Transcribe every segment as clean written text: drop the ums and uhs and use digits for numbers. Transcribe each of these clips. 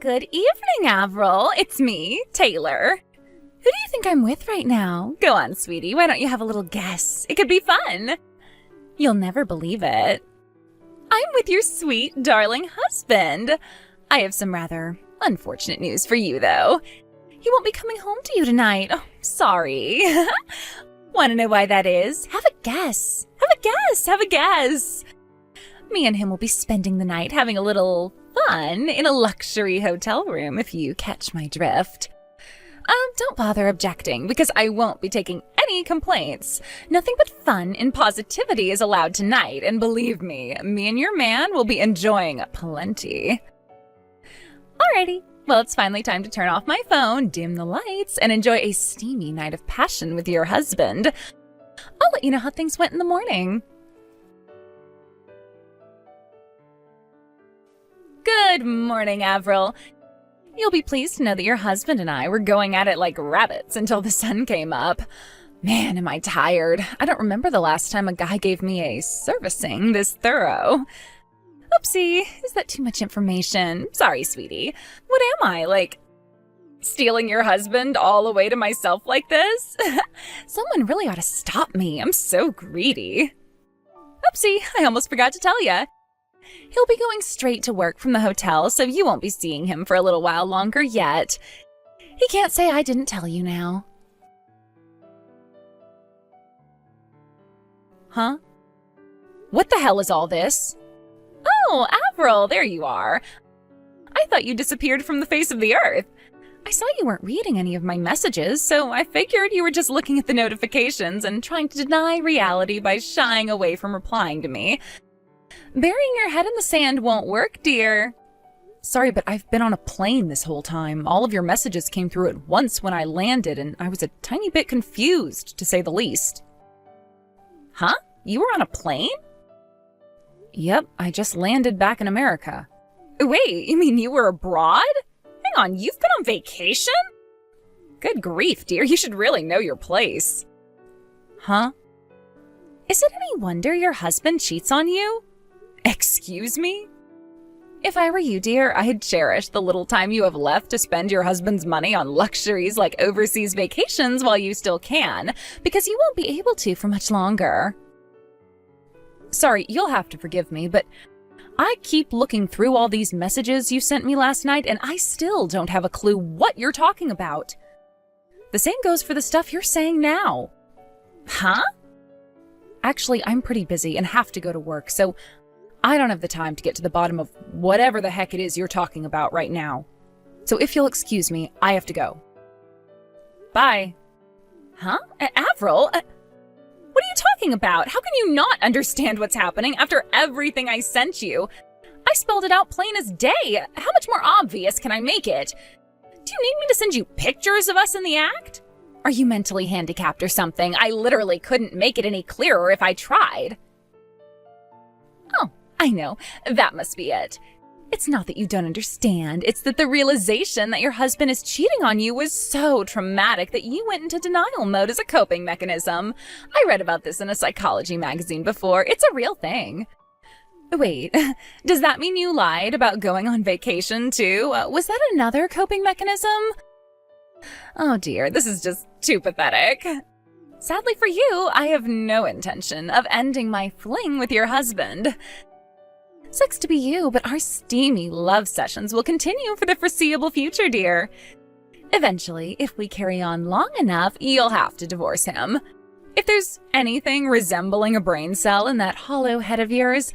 Good evening, Avril. It's me, Taylor. Who do you think I'm with right now? Go on, sweetie. Why don't you have a little guess? It could be fun. You'll never believe it. I'm with your sweet, darling husband. I have some rather unfortunate news for you, though. He won't be coming home to you tonight. Oh, sorry. Want to know why that is? Have a guess. Have a guess. Me and him will be spending the night having a little fun in a luxury hotel room, if you catch my drift. Don't bother objecting, because I won't be taking any complaints. Nothing but fun and positivity is allowed tonight, and believe me and your man will be enjoying plenty. Alrighty, well, it's finally time to turn off my phone, dim the lights, and enjoy a steamy night of passion with your husband. I'll let you know how things went in the morning. Good morning, Avril. You'll be pleased to know that your husband and I were going at it like rabbits until the sun came up. Man, am I tired. I don't remember the last time a guy gave me a servicing this thorough. Oopsie, is that too much information? Sorry, sweetie. What am I, like, stealing your husband all the way to myself like this? Someone really ought to stop me. I'm so greedy. Oopsie, I almost forgot to tell ya. He'll be going straight to work from the hotel, so you won't be seeing him for a little while longer yet. He can't say I didn't tell you now. Huh? What the hell is all this? Oh, Avril, there you are. I thought you disappeared from the face of the earth. I saw you weren't reading any of my messages, so I figured you were just looking at the notifications and trying to deny reality by shying away from replying to me. Burying your head in the sand won't work, dear. Sorry, but I've been on a plane this whole time. All of your messages came through at once when I landed, and I was a tiny bit confused, to say the least. Huh? You were on a plane? Yep, I just landed back in America. Wait, you mean you were abroad? Hang on, you've been on vacation? Good grief, dear, you should really know your place. Huh? Is it any wonder your husband cheats on you? Excuse me? If I were you, dear, I'd cherish the little time you have left to spend your husband's money on luxuries like overseas vacations while you still can, because you won't be able to for much longer. Sorry, you'll have to forgive me, but I keep looking through all these messages you sent me last night, and I still don't have a clue what you're talking about. The same goes for the stuff you're saying now. Huh? Actually, I'm pretty busy and have to go to work, so I don't have the time to get to the bottom of whatever the heck it is you're talking about right now. So if you'll excuse me, I have to go. Bye. Huh? Avril? What are you talking about? How can you not understand what's happening after everything I sent you? I spelled it out plain as day. How much more obvious can I make it? Do you need me to send you pictures of us in the act? Are you mentally handicapped or something? I literally couldn't make it any clearer if I tried. Oh, I know. That must be it. It's not that you don't understand. It's that the realization that your husband is cheating on you was so traumatic that you went into denial mode as a coping mechanism. I read about this in a psychology magazine before. It's a real thing. Wait, does that mean you lied about going on vacation too? Was that another coping mechanism? Oh dear, this is just too pathetic. Sadly for you, I have no intention of ending my fling with your husband. Sucks to be you, but our steamy love sessions will continue for the foreseeable future, dear. Eventually, if we carry on long enough, you'll have to divorce him. If there's anything resembling a brain cell in that hollow head of yours,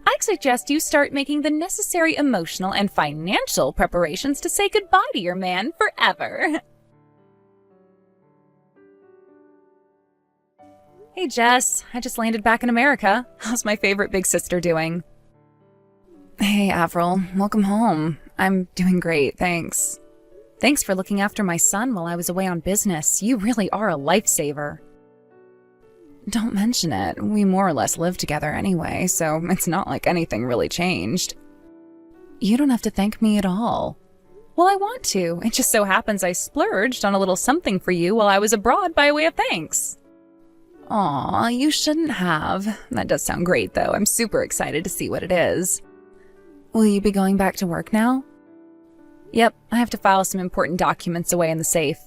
I suggest you start making the necessary emotional and financial preparations to say goodbye to your man forever. Hey, Jess. I just landed back in America. How's my favorite big sister doing? Hey, Avril. Welcome home. I'm doing great, thanks. Thanks for looking after my son while I was away on business. You really are a lifesaver. Don't mention it. We more or less live together anyway, so it's not like anything really changed. You don't have to thank me at all. Well, I want to. It just so happens I splurged on a little something for you while I was abroad by way of thanks. Aw, you shouldn't have. That does sound great, though. I'm super excited to see what it is. Will you be going back to work now? Yep, I have to file some important documents away in the safe.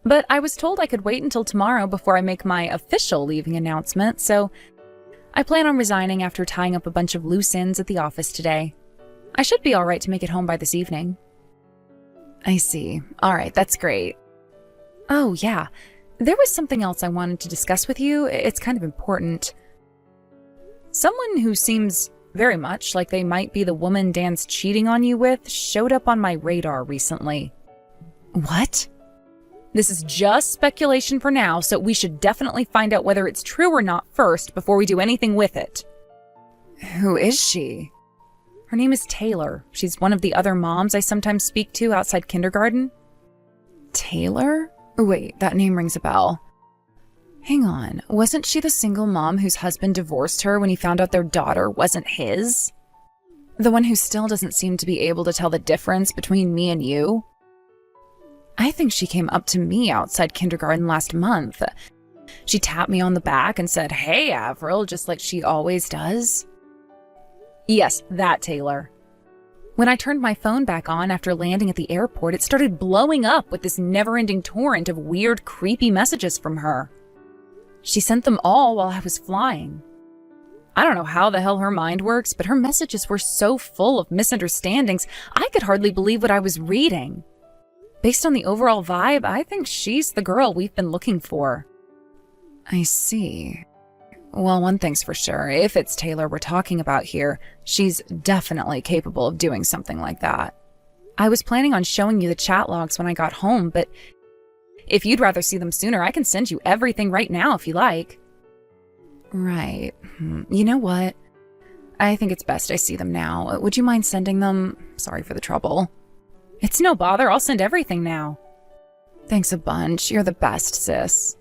But I was told I could wait until tomorrow before I make my official leaving announcement, so I plan on resigning after tying up a bunch of loose ends at the office today. I should be all right to make it home by this evening. I see. All right, that's great. Oh, yeah. There was something else I wanted to discuss with you. It's kind of important. Someone who seems very much like they might be the woman Dan's cheating on you with showed up on my radar recently. What? This is just speculation for now, so we should definitely find out whether it's true or not first before we do anything with it. Who is she? Her name is Taylor. She's one of the other moms I sometimes speak to outside kindergarten. Taylor? Wait, that name rings a bell. Hang on, wasn't she the single mom whose husband divorced her when he found out their daughter wasn't his? The one who still doesn't seem to be able to tell the difference between me and you? I think she came up to me outside kindergarten last month. She tapped me on the back and said, "Hey, Avril," just like she always does. Yes, that Taylor. When I turned my phone back on after landing at the airport, it started blowing up with this never-ending torrent of weird, creepy messages from her. She sent them all while I was flying. I don't know how the hell her mind works, but her messages were so full of misunderstandings, I could hardly believe what I was reading. Based on the overall vibe, I think she's the girl we've been looking for. I see. Well, one thing's for sure. If it's Taylor we're talking about here, she's definitely capable of doing something like that. I was planning on showing you the chat logs when I got home, but if you'd rather see them sooner, I can send you everything right now if you like. Right. You know what? I think it's best I see them now. Would you mind sending them? Sorry for the trouble. It's no bother. I'll send everything now. Thanks a bunch. You're the best, sis.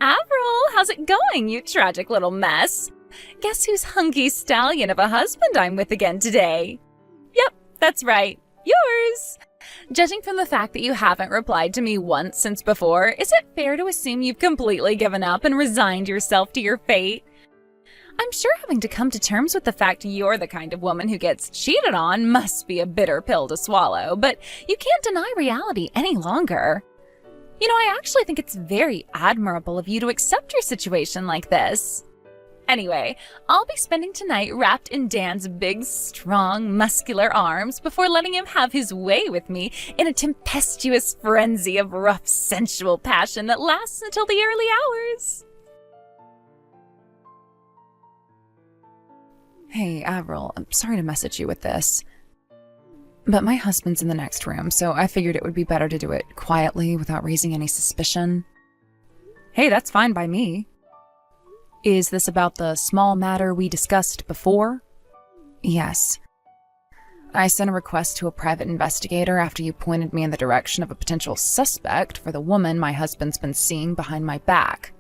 Avril, how's it going, you tragic little mess? Guess whose hunky stallion of a husband I'm with again today? Yep, that's right. Yours. Judging from the fact that you haven't replied to me once since before, is it fair to assume you've completely given up and resigned yourself to your fate? I'm sure having to come to terms with the fact you're the kind of woman who gets cheated on must be a bitter pill to swallow, but you can't deny reality any longer. You know, I actually think it's very admirable of you to accept your situation like this. Anyway, I'll be spending tonight wrapped in Dan's big, strong, muscular arms before letting him have his way with me in a tempestuous frenzy of rough, sensual passion that lasts until the early hours. Hey, Avril, I'm sorry to message you with this, but my husband's in the next room, so I figured it would be better to do it quietly without raising any suspicion. Hey, that's fine by me. Is this about the small matter we discussed before? Yes. I sent a request to a private investigator after you pointed me in the direction of a potential suspect for the woman my husband's been seeing behind my back.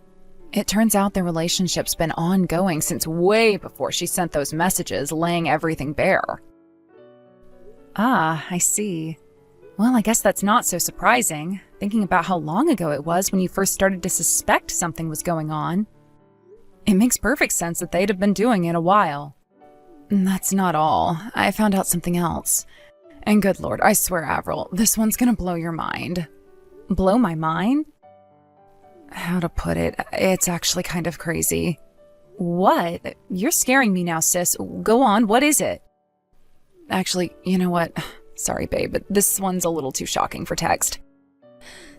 It turns out their relationship's been ongoing since way before she sent those messages laying everything bare. Ah, I see. Well, I guess that's not so surprising, thinking about how long ago it was when you first started to suspect something was going on. It makes perfect sense that they'd have been doing it a while. That's not all. I found out something else. And good lord, I swear, Avril, this one's gonna blow your mind. Blow my mind? How to put it, it's actually kind of crazy. What? You're scaring me now, sis. Go on, what is it? Actually, you know what? Sorry, babe, but this one's a little too shocking for text.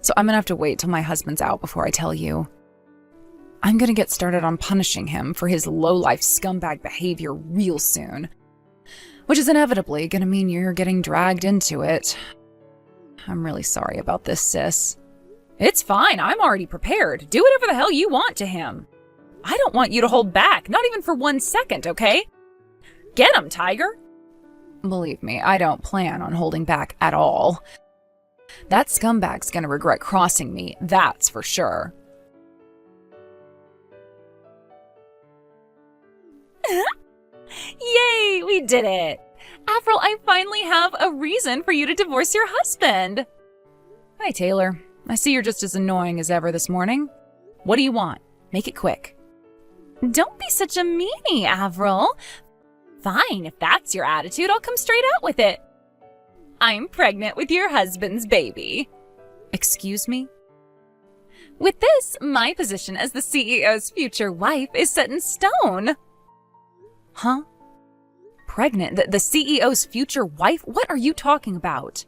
So I'm gonna have to wait till my husband's out before I tell you. I'm gonna get started on punishing him for his low-life scumbag behavior real soon. Which is inevitably gonna mean you're getting dragged into it. I'm really sorry about this, sis. It's fine, I'm already prepared. Do whatever the hell you want to him. I don't want you to hold back, not even for 1 second, okay? Get him, Tiger! Believe me, I don't plan on holding back at all. That scumbag's gonna regret crossing me, that's for sure. Yay, we did it! Avril, I finally have a reason for you to divorce your husband. Hi, Taylor. I see you're just as annoying as ever this morning. What do you want? Make it quick. Don't be such a meanie, Avril. Fine, if that's your attitude, I'll come straight out with it. I'm pregnant with your husband's baby. Excuse me? With this, my position as the CEO's future wife is set in stone. Huh? Pregnant? The CEO's future wife? What are you talking about?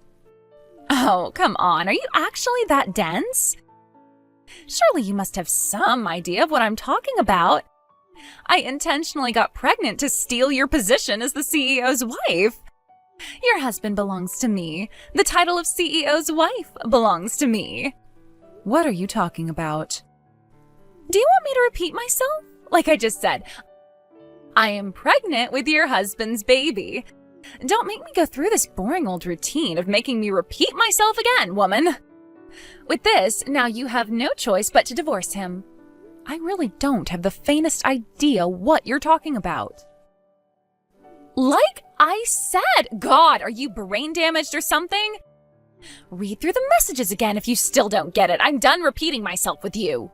Oh, come on. Are you actually that dense? Surely you must have some idea of what I'm talking about. I intentionally got pregnant to steal your position as the CEO's wife. Your husband belongs to me. The title of CEO's wife belongs to me. What are you talking about? Do you want me to repeat myself? Like I just said, I am pregnant with your husband's baby. Don't make me go through this boring old routine of making me repeat myself again, woman. With this, now you have no choice but to divorce him. I really don't have the faintest idea what you're talking about. Like I said, God, are you brain damaged or something? Read through the messages again if you still don't get it. I'm done repeating myself with you.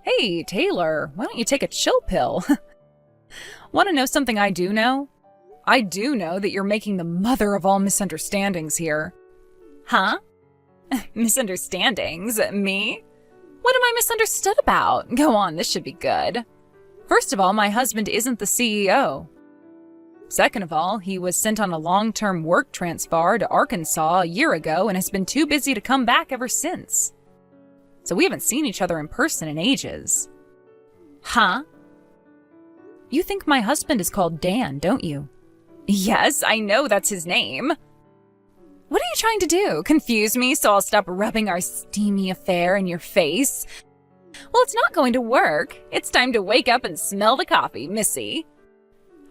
Hey, Taylor, why don't you take a chill pill? Want to know something I do know? I do know that you're making the mother of all misunderstandings here. Huh? Misunderstandings? Me? What am I misunderstood about? Go on, this should be good. First of all, my husband isn't the CEO. Second of all, he was sent on a long-term work transfer to Arkansas a year ago and has been too busy to come back ever since. So we haven't seen each other in person in ages. Huh? You think my husband is called Dan, don't you? Yes, I know that's his name. What are you trying to do? Confuse me so I'll stop rubbing our steamy affair in your face? Well, it's not going to work. It's time to wake up and smell the coffee, Missy.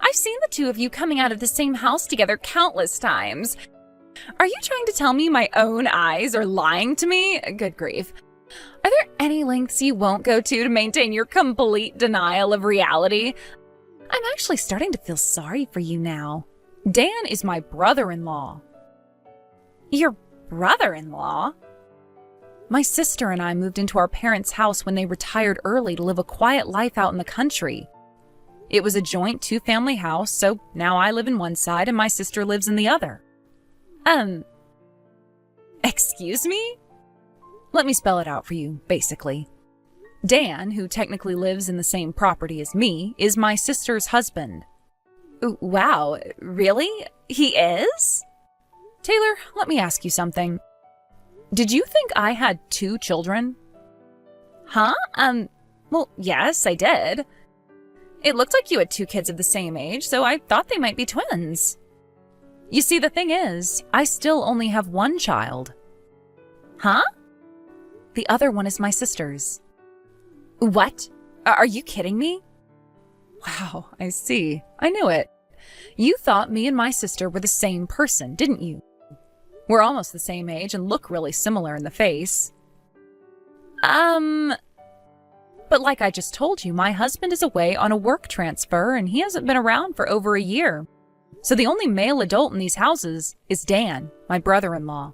I've seen the two of you coming out of the same house together countless times. Are you trying to tell me my own eyes are lying to me? Good grief. Are there any lengths you won't go to maintain your complete denial of reality? I'm actually starting to feel sorry for you now. Dan is my brother-in-law. Your brother-in-law? My sister and I moved into our parents' house when they retired early to live a quiet life out in the country. It was a joint two-family house, so now I live in one side and my sister lives in the other. Excuse me? Let me spell it out for you, basically. Dan, who technically lives in the same property as me, is my sister's husband. Wow, really? He is? Taylor, let me ask you something. Did you think I had 2 children? Huh? Well, yes, I did. It looked like you had 2 kids of the same age, so I thought they might be twins. You see, the thing is, I still only have 1 child. Huh? The other one is my sister's. What? Are you kidding me? Wow, I see. I knew it. You thought me and my sister were the same person, didn't you? We're almost the same age and look really similar in the face. But like I just told you, my husband is away on a work transfer and he hasn't been around for over a year. So the only male adult in these houses is Dan, my brother-in-law.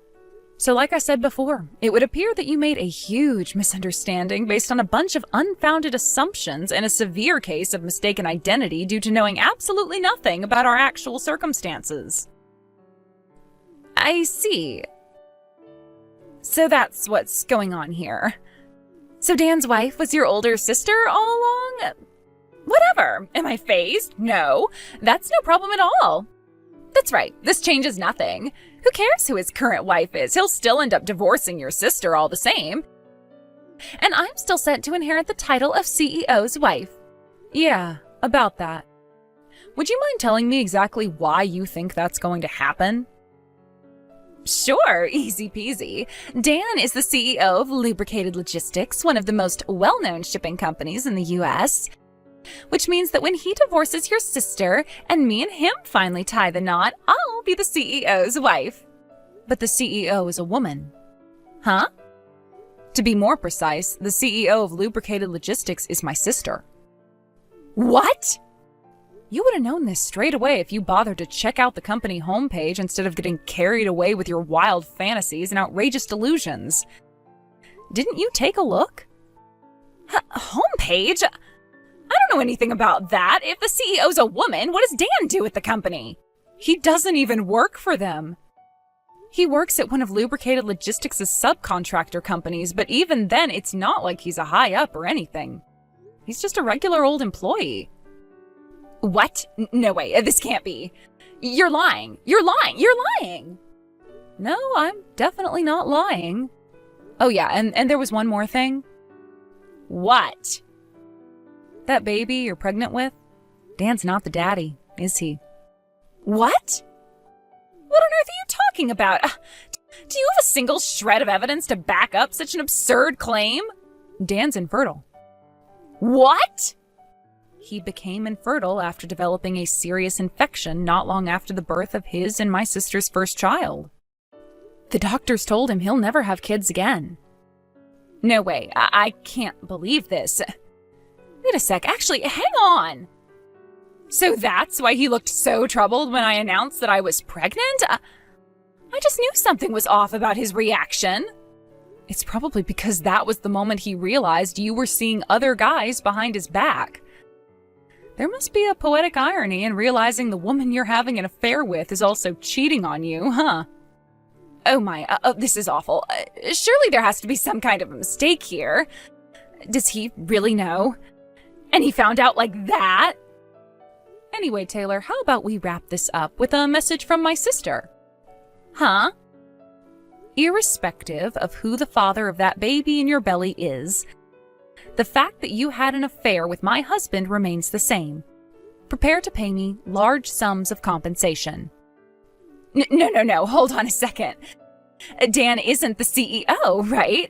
So like I said before, it would appear that you made a huge misunderstanding based on a bunch of unfounded assumptions and a severe case of mistaken identity due to knowing absolutely nothing about our actual circumstances. I see. So that's what's going on here. So Dan's wife was your older sister all along? Whatever. Am I phased? No. That's no problem at all. That's right. This changes nothing. Who cares who his current wife is? He'll still end up divorcing your sister all the same. And I'm still set to inherit the title of CEO's wife. Yeah, about that. Would you mind telling me exactly why you think that's going to happen? Sure, easy peasy. Dan is the CEO of Lubricated Logistics, one of the most well-known shipping companies in the U.S., which means that when he divorces your sister and me and him finally tie the knot, I'll be the CEO's wife. But the CEO is a woman. Huh? To be more precise, the CEO of Lubricated Logistics is my sister. What? You would have known this straight away if you bothered to check out the company homepage instead of getting carried away with your wild fantasies and outrageous delusions. Didn't you take a look? Homepage? I don't know anything about that. If the CEO's a woman, what does Dan do at the company? He doesn't even work for them. He works at one of Lubricated Logistics' subcontractor companies, but even then, it's not like he's a high-up or anything. He's just a regular old employee. What? No way, this can't be. You're lying. You're lying. You're lying. No, I'm definitely not lying. Oh yeah, and there was one more thing. What? That baby you're pregnant with? Dan's not the daddy, is he? What? What on earth are you talking about? Do you have a single shred of evidence to back up such an absurd claim? Dan's infertile. What? He became infertile after developing a serious infection not long after the birth of his and my sister's first child. The doctors told him he'll never have kids again. No way, I can't believe this. Wait a sec, actually, hang on. So that's why he looked so troubled when I announced that I was pregnant? I just knew something was off about his reaction. It's probably because that was the moment he realized you were seeing other guys behind his back. There must be a poetic irony in realizing the woman you're having an affair with is also cheating on you, huh? Oh my, this is awful. Surely there has to be some kind of a mistake here. Does he really know? And he found out like that? Anyway, Taylor, how about we wrap this up with a message from my sister? Huh? Irrespective of who the father of that baby in your belly is, the fact that you had an affair with my husband remains the same. Prepare to pay me large sums of compensation. No, hold on a second. Dan isn't the CEO, right?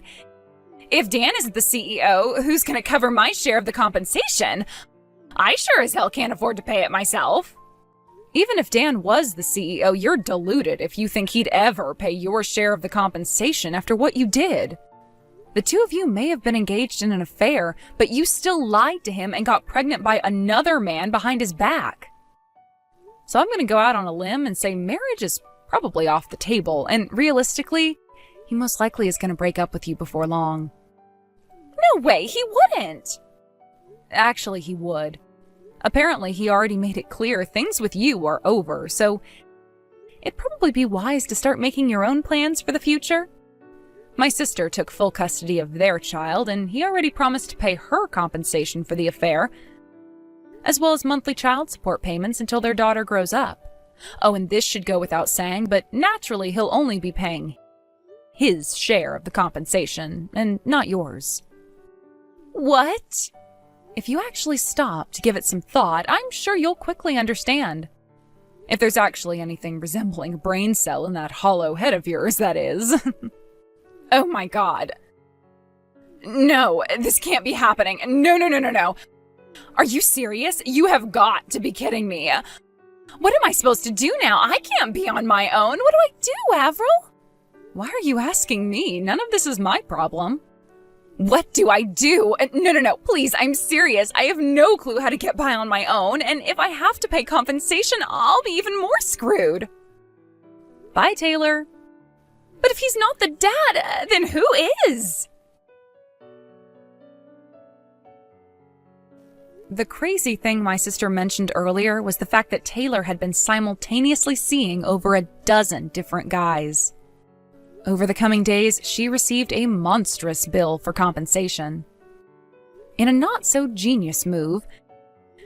If Dan isn't the CEO, who's going to cover my share of the compensation? I sure as hell can't afford to pay it myself. Even if Dan was the CEO, you're deluded if you think he'd ever pay your share of the compensation after what you did. The two of you may have been engaged in an affair, but you still lied to him and got pregnant by another man behind his back. So I'm going to go out on a limb and say marriage is probably off the table, and realistically, he most likely is going to break up with you before long. No way, he wouldn't! Actually, he would. Apparently, he already made it clear things with you are over, so it'd probably be wise to start making your own plans for the future. My sister took full custody of their child, and he already promised to pay her compensation for the affair, as well as monthly child support payments until their daughter grows up. Oh, and this should go without saying, but naturally he'll only be paying his share of the compensation, and not yours. What? If you actually stop to give it some thought, I'm sure you'll quickly understand. If there's actually anything resembling a brain cell in that hollow head of yours, that is. Oh my god. No, this can't be happening. No. Are you serious? You have got to be kidding me. What am I supposed to do now? I can't be on my own. What do I do, Avril? Why are you asking me? None of this is my problem. What do I do? No, please, I'm serious. I have no clue how to get by on my own, and if I have to pay compensation, I'll be even more screwed. Bye, Taylor. But if he's not the dad, then who is? The crazy thing my sister mentioned earlier was the fact that Taylor had been simultaneously seeing over a dozen different guys. Over the coming days, she received a monstrous bill for compensation. In a not-so-genius move,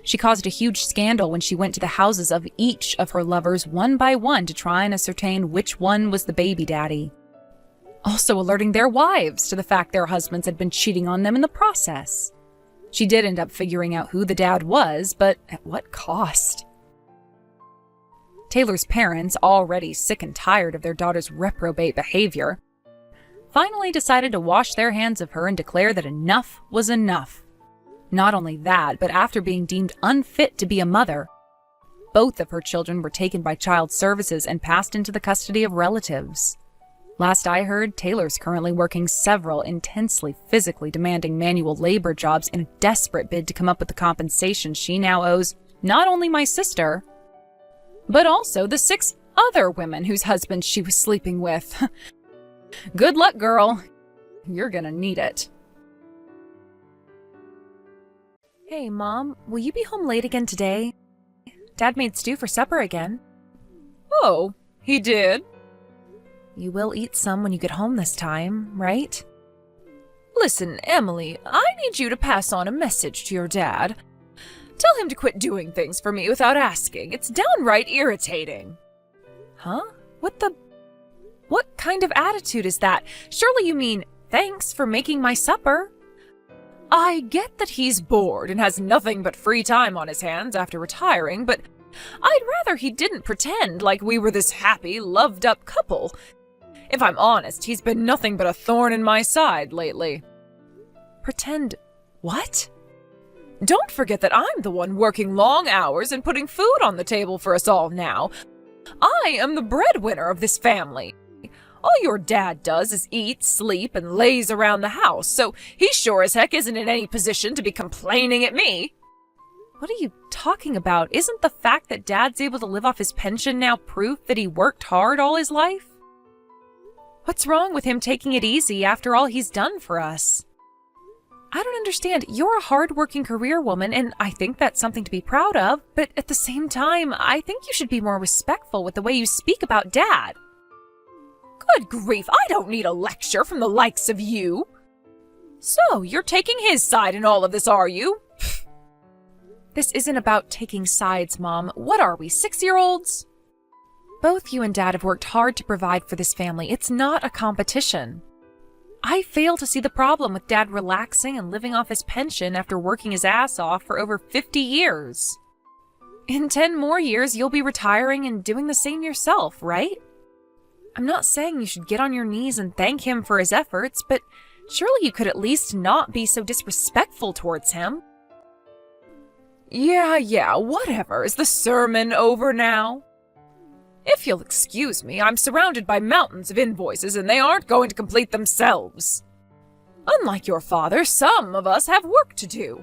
she caused a huge scandal when she went to the houses of each of her lovers one by one to try and ascertain which one was the baby daddy, also alerting their wives to the fact their husbands had been cheating on them in the process. She did end up figuring out who the dad was, but at what cost? Taylor's parents, already sick and tired of their daughter's reprobate behavior, finally decided to wash their hands of her and declare that enough was enough. Not only that, but after being deemed unfit to be a mother, both of her children were taken by child services and passed into the custody of relatives. Last I heard, Taylor's currently working several intensely physically demanding manual labor jobs in a desperate bid to come up with the compensation she now owes not only my sister, but also the 6 other women whose husbands she was sleeping with. Good luck, girl. You're gonna need it. Hey, Mom, will you be home late again today? Dad made stew for supper again. Oh, he did? You will eat some when you get home this time, right? Listen, Emily, I need you to pass on a message to your dad. Tell him to quit doing things for me without asking. It's downright irritating. Huh? What kind of attitude is that? Surely you mean, thanks for making my supper. I get that he's bored and has nothing but free time on his hands after retiring, but I'd rather he didn't pretend like we were this happy, loved-up couple. If I'm honest, he's been nothing but a thorn in my side lately. Pretend what? Don't forget that I'm the one working long hours and putting food on the table for us all now. I am the breadwinner of this family. All your dad does is eat, sleep, and lays around the house, so he sure as heck isn't in any position to be complaining at me. What are you talking about? Isn't the fact that Dad's able to live off his pension now proof that he worked hard all his life? What's wrong with him taking it easy after all he's done for us? I don't understand. You're a hard-working career woman, and I think that's something to be proud of, but at the same time, I think you should be more respectful with the way you speak about Dad. Good grief, I don't need a lecture from the likes of you. So, you're taking his side in all of this, are you? This isn't about taking sides, Mom. What are we, 6-year-olds? Both you and Dad have worked hard to provide for this family. It's not a competition. I fail to see the problem with Dad relaxing and living off his pension after working his ass off for over 50 years. In 10 more years, you'll be retiring and doing the same yourself, right? I'm not saying you should get on your knees and thank him for his efforts, but surely you could at least not be so disrespectful towards him. Yeah, whatever. Is the sermon over now? If you'll excuse me, I'm surrounded by mountains of invoices and they aren't going to complete themselves. Unlike your father, some of us have work to do.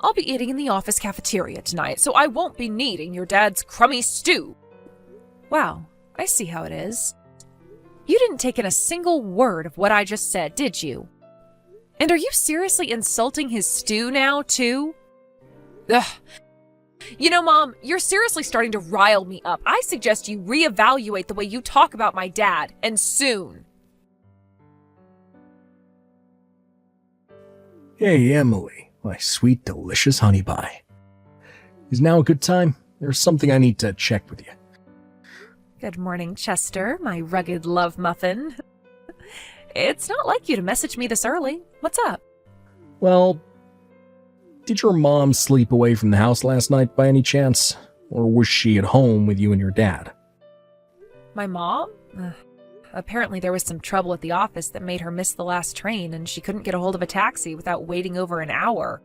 I'll be eating in the office cafeteria tonight, so I won't be needing your dad's crummy stew. Wow, I see how it is. You didn't take in a single word of what I just said, did you? And are you seriously insulting his stew now, too? Ugh. You know, Mom, you're seriously starting to rile me up. I suggest you reevaluate the way you talk about my dad, and soon. Hey, Emily, my sweet, delicious honey pie. Is now a good time? There's something I need to check with you. Good morning, Chester, my rugged love muffin. It's not like you to message me this early. What's up? Well, did your mom sleep away from the house last night by any chance? Or was she at home with you and your dad? My mom? Apparently there was some trouble at the office that made her miss the last train, and she couldn't get a hold of a taxi without waiting over an hour.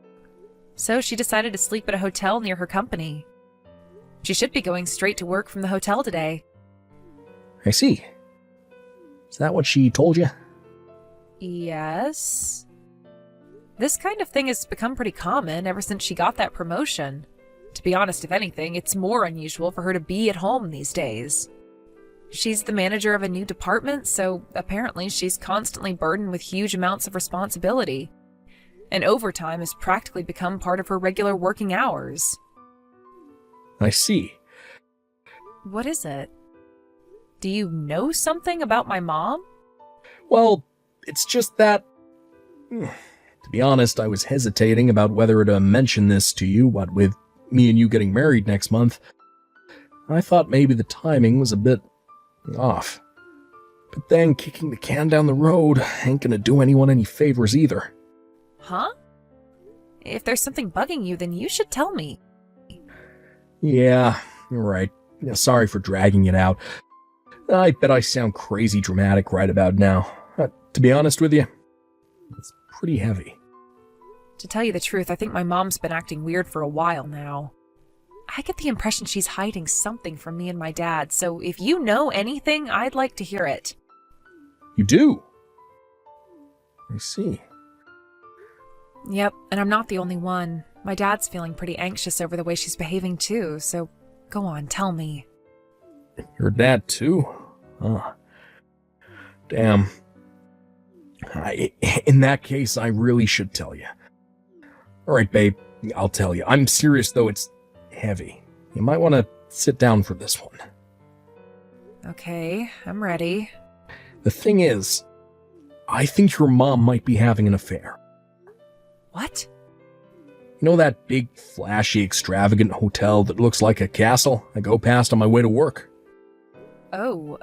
So she decided to sleep at a hotel near her company. She should be going straight to work from the hotel today. I see. Is that what she told you? Yes. This kind of thing has become pretty common ever since she got that promotion. To be honest, if anything, it's more unusual for her to be at home these days. She's the manager of a new department, so apparently she's constantly burdened with huge amounts of responsibility. And overtime has practically become part of her regular working hours. I see. What is it? Do you know something about my mom? Well, it's just that... To be honest, I was hesitating about whether to mention this to you, what with me and you getting married next month. I thought maybe the timing was a bit off. But then kicking the can down the road ain't gonna do anyone any favors either. Huh? If there's something bugging you, then you should tell me. Yeah, you're right. Sorry for dragging it out. I bet I sound crazy dramatic right about now. To be honest with you, it's pretty heavy. To tell you the truth, I think my mom's been acting weird for a while now. I get the impression she's hiding something from me and my dad, so if you know anything, I'd like to hear it. You do? I see. Yep, and I'm not the only one. My dad's feeling pretty anxious over the way she's behaving too, so go on, tell me. Your dad too? Damn. In that case, I really should tell you. Alright, babe, I'll tell you. I'm serious, though. It's heavy. You might want to sit down for this one. Okay, I'm ready. The thing is, I think your mom might be having an affair. What? You know that big, flashy, extravagant hotel that looks like a castle I go past on my way to work? Oh,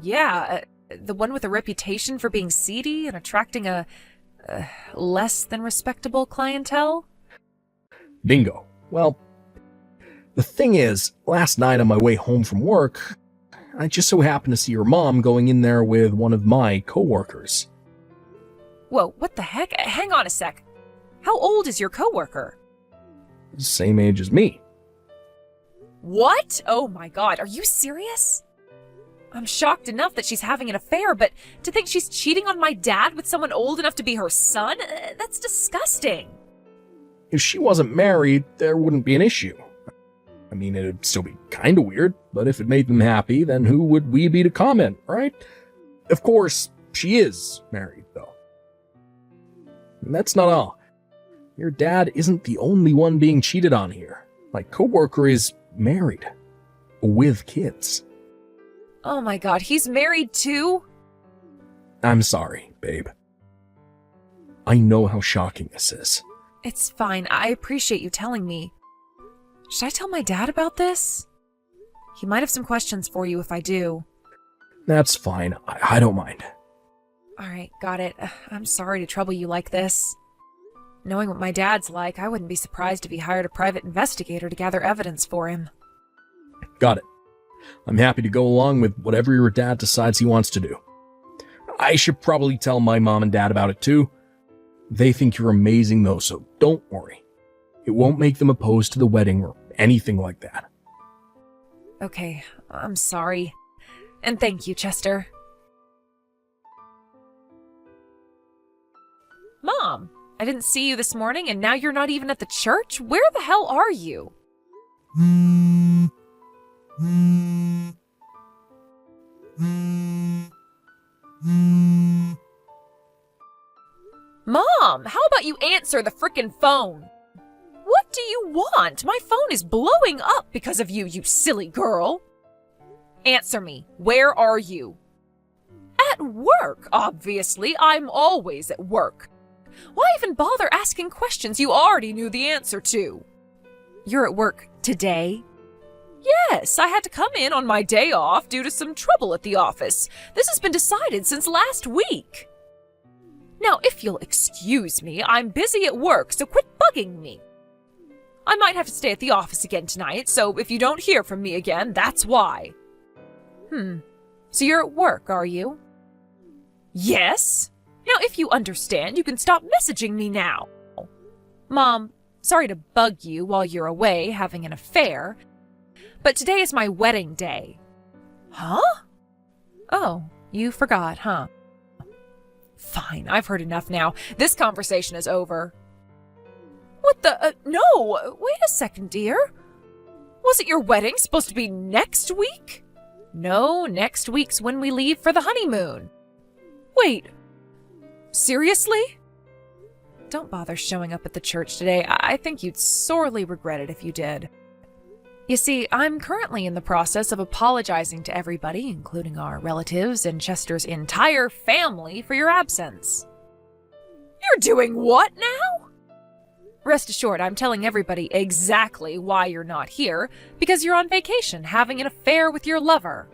yeah. The one with a reputation for being seedy and attracting a less than respectable clientele? Bingo. Well, the thing is, last night on my way home from work, I just so happened to see your mom going in there with one of my coworkers. Whoa, what the heck? Hang on a sec. How old is your coworker? Same age as me. What? Oh my god, are you serious? I'm shocked enough that she's having an affair, but to think she's cheating on my dad with someone old enough to be her son? That's disgusting. If she wasn't married, there wouldn't be an issue. I mean, it'd still be kinda weird, but if it made them happy, then who would we be to comment, right? Of course, she is married, though. And that's not all. Your dad isn't the only one being cheated on here. My coworker is married. With kids. Oh my god, he's married too? I'm sorry, babe. I know how shocking this is. It's fine. I appreciate you telling me. Should I tell my dad about this? He might have some questions for you if I do. That's fine. I don't mind. Alright, got it. I'm sorry to trouble you like this. Knowing what my dad's like, I wouldn't be surprised if he hired a private investigator to gather evidence for him. Got it. I'm happy to go along with whatever your dad decides he wants to do. I should probably tell my mom and dad about it too. They think you're amazing though, so don't worry. It won't make them opposed to the wedding or anything like that. Okay, I'm sorry. And thank you, Chester. Mom, I didn't see you this morning and now you're not even at the church? Where the hell are you? Mom, how about you answer the frickin' phone? What do you want? My phone is blowing up because of you, you silly girl. Answer me. Where are you? At work, obviously. I'm always at work. Why even bother asking questions you already knew the answer to? You're at work today? Yes, I had to come in on my day off due to some trouble at the office. This has been decided since last week. Now, if you'll excuse me, I'm busy at work, so quit bugging me. I might have to stay at the office again tonight, so if you don't hear from me again, that's why. So you're at work, are you? Yes. Now, if you understand, you can stop messaging me now. Mom, sorry to bug you while you're away having an affair, but today is my wedding day. Huh? Oh, you forgot, huh? Fine, I've heard enough now. This conversation is over. What the? No! Wait a second, dear. Wasn't your wedding supposed to be next week? No, next week's when we leave for the honeymoon. Wait. Seriously? Don't bother showing up at the church today. I think you'd sorely regret it if you did. You see, I'm currently in the process of apologizing to everybody, including our relatives and Chester's entire family, for your absence. You're doing what now? Rest assured, I'm telling everybody exactly why you're not here, because you're on vacation having an affair with your lover.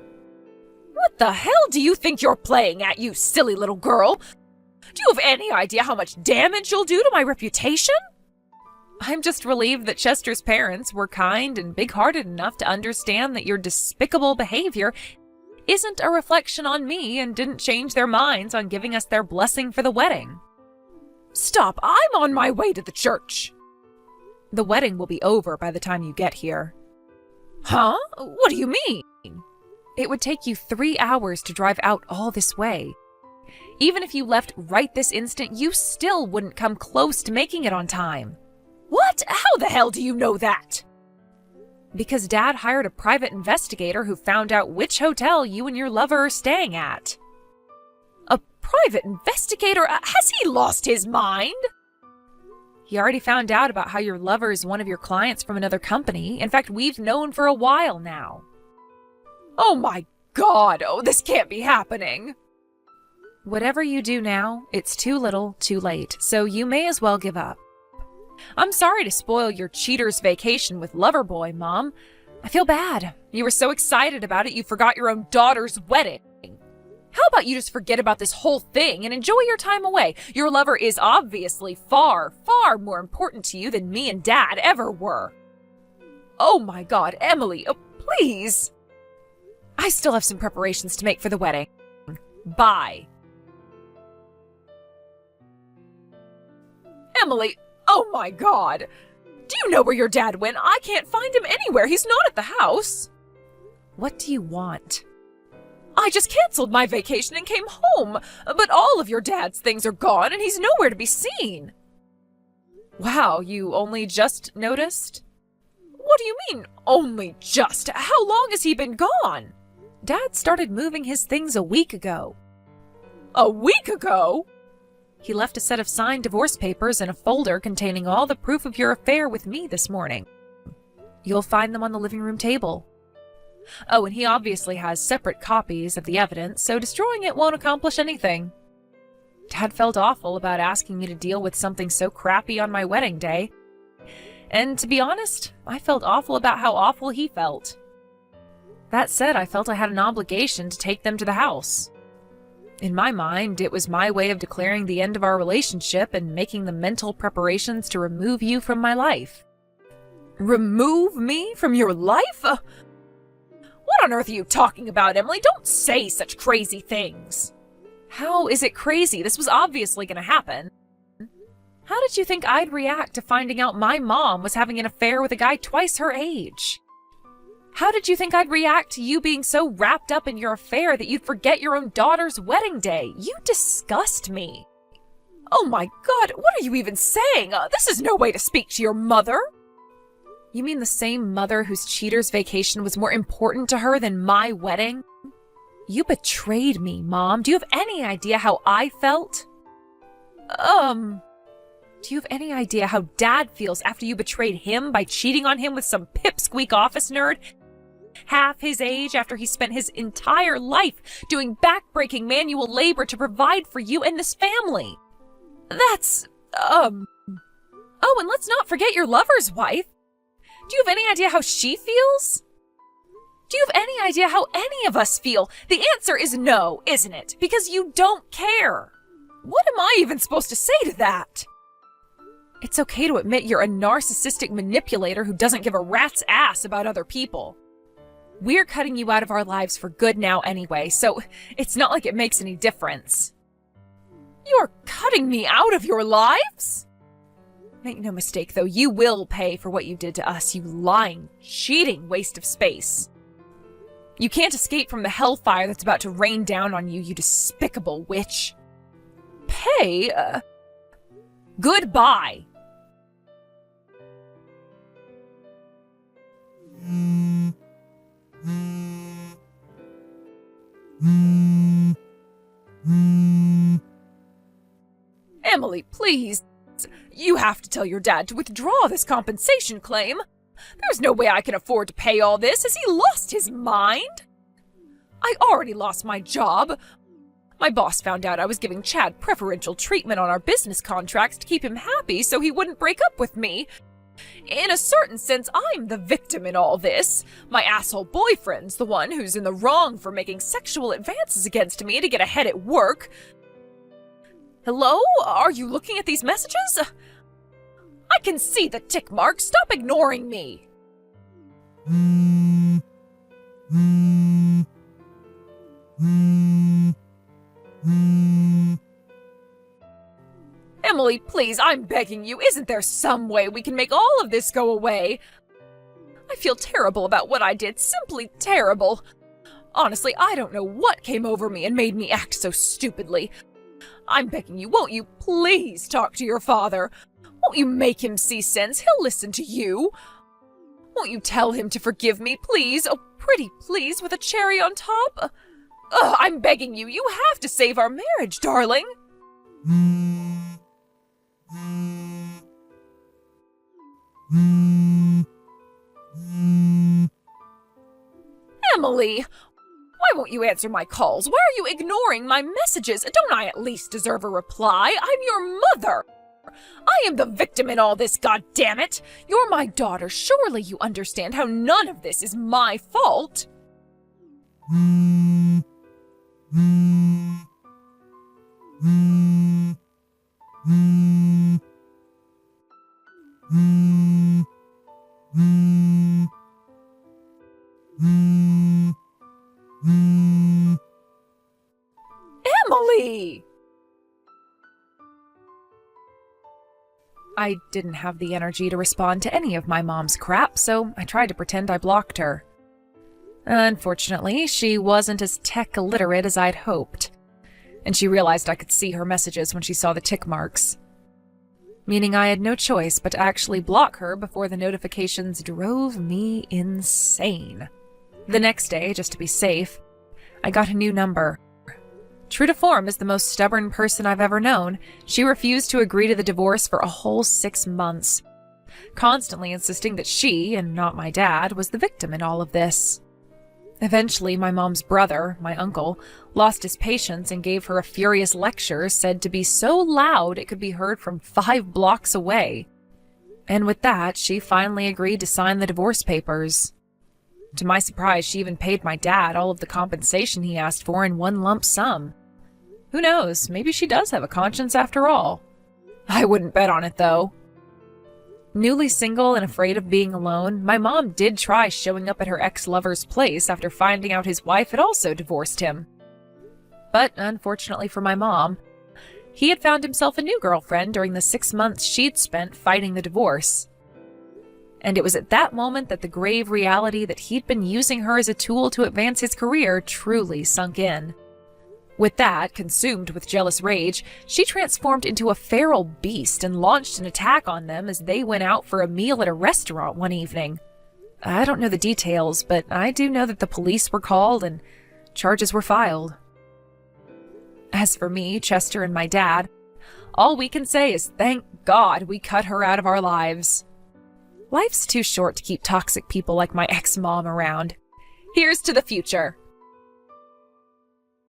What the hell do you think you're playing at, you silly little girl? Do you have any idea how much damage you'll do to my reputation? I'm just relieved that Chester's parents were kind and big-hearted enough to understand that your despicable behavior isn't a reflection on me and didn't change their minds on giving us their blessing for the wedding. Stop, I'm on my way to the church. The wedding will be over by the time you get here. Huh? What do you mean? It would take you 3 hours to drive out all this way. Even if you left right this instant, you still wouldn't come close to making it on time. What? How the hell do you know that? Because Dad hired a private investigator who found out which hotel you and your lover are staying at. A private investigator? Has he lost his mind? He already found out about how your lover is one of your clients from another company. In fact, we've known for a while now. Oh my God! Oh, this can't be happening! Whatever you do now, it's too little, too late, so you may as well give up. I'm sorry to spoil your cheater's vacation with Loverboy, Mom. I feel bad. You were so excited about it you forgot your own daughter's wedding. How about you just forget about this whole thing and enjoy your time away? Your lover is obviously far, far more important to you than me and Dad ever were. Oh my God, Emily, oh, please. I still have some preparations to make for the wedding. Bye. Emily, oh my God. Do you know where your dad went? I can't find him anywhere. He's not at the house. What do you want? I just canceled my vacation and came home, but all of your dad's things are gone and he's nowhere to be seen. Wow, you only just noticed? What do you mean, only just? How long has he been gone? Dad started moving his things a week ago. A week ago? He left a set of signed divorce papers in a folder containing all the proof of your affair with me this morning. You'll find them on the living room table. Oh, and he obviously has separate copies of the evidence, so destroying it won't accomplish anything. Dad felt awful about asking me to deal with something so crappy on my wedding day. And to be honest, I felt awful about how awful he felt. That said, I felt I had an obligation to take them to the house. In my mind, it was my way of declaring the end of our relationship and making the mental preparations to remove you from my life. Remove me from your life? What on earth are you talking about, Emily? Don't say such crazy things. How is it crazy? This was obviously going to happen. How did you think I'd react to finding out my mom was having an affair with a guy twice her age? How did you think I'd react to you being so wrapped up in your affair that you'd forget your own daughter's wedding day? You disgust me. Oh my God, what are you even saying? This is no way to speak to your mother. You mean the same mother whose cheater's vacation was more important to her than my wedding? You betrayed me, Mom. Do you have any idea how I felt? Do you have any idea how Dad feels after you betrayed him by cheating on him with some pipsqueak office nerd? Half his age after he spent his entire life doing backbreaking manual labor to provide for you and this family. That's, Oh, and let's not forget your lover's wife. Do you have any idea how she feels? Do you have any idea how any of us feel? The answer is no, isn't it? Because you don't care. What am I even supposed to say to that? It's okay to admit you're a narcissistic manipulator who doesn't give a rat's ass about other people. We're cutting you out of our lives for good now anyway, so it's not like it makes any difference. You're cutting me out of your lives? Make no mistake, though, you will pay for what you did to us, you lying, cheating waste of space. You can't escape from the hellfire that's about to rain down on you, you despicable witch. Pay? Goodbye. Emily, please. You have to tell your dad to withdraw this compensation claim. There's no way I can afford to pay all this. Has he lost his mind? I already lost my job. My boss found out I was giving Chad preferential treatment on our business contracts to keep him happy so he wouldn't break up with me. In a certain sense, I'm the victim in all this. My asshole boyfriend's the one who's in the wrong for making sexual advances against me to get ahead at work. Hello? Are you looking at these messages? I can see the tick mark. Stop ignoring me. Emily, please, I'm begging you. Isn't there some way we can make all of this go away? I feel terrible about what I did. Simply terrible. Honestly, I don't know what came over me and made me act so stupidly. I'm begging you, won't you please talk to your father? Won't you make him see sense? He'll listen to you. Won't you tell him to forgive me, please? Oh, pretty please, with a cherry on top? I'm begging you. You have to save our marriage, darling. Emily, why won't you answer my calls? Why are you ignoring my messages? Don't I at least deserve a reply? I'm your mother. I am the victim in all this, goddammit! You're my daughter. Surely you understand how none of this is my fault. Emily! I didn't have the energy to respond to any of my mom's crap, so I tried to pretend I blocked her. Unfortunately, she wasn't as tech illiterate as I'd hoped, and she realized I could see her messages when she saw the tick marks, meaning I had no choice but to actually block her before the notifications drove me insane. The next day, just to be safe, I got a new number. True to form as the most stubborn person I've ever known, she refused to agree to the divorce for a whole 6 months, constantly insisting that she, and not my dad, was the victim in all of this. Eventually, my mom's brother, my uncle, lost his patience and gave her a furious lecture said to be so loud it could be heard from 5 blocks away. And with that, she finally agreed to sign the divorce papers. To my surprise, she even paid my dad all of the compensation he asked for in one lump sum. Who knows, maybe she does have a conscience after all. I wouldn't bet on it, though. Newly single and afraid of being alone, my mom did try showing up at her ex-lover's place after finding out his wife had also divorced him. But unfortunately for my mom, he had found himself a new girlfriend during the 6 months she'd spent fighting the divorce. And it was at that moment that the grave reality that he'd been using her as a tool to advance his career truly sunk in. With that, consumed with jealous rage, she transformed into a feral beast and launched an attack on them as they went out for a meal at a restaurant one evening. I don't know the details, but I do know that the police were called and charges were filed. As for me, Chester, and my dad, all we can say is thank God we cut her out of our lives. Life's too short to keep toxic people like my ex-mom around. Here's to the future.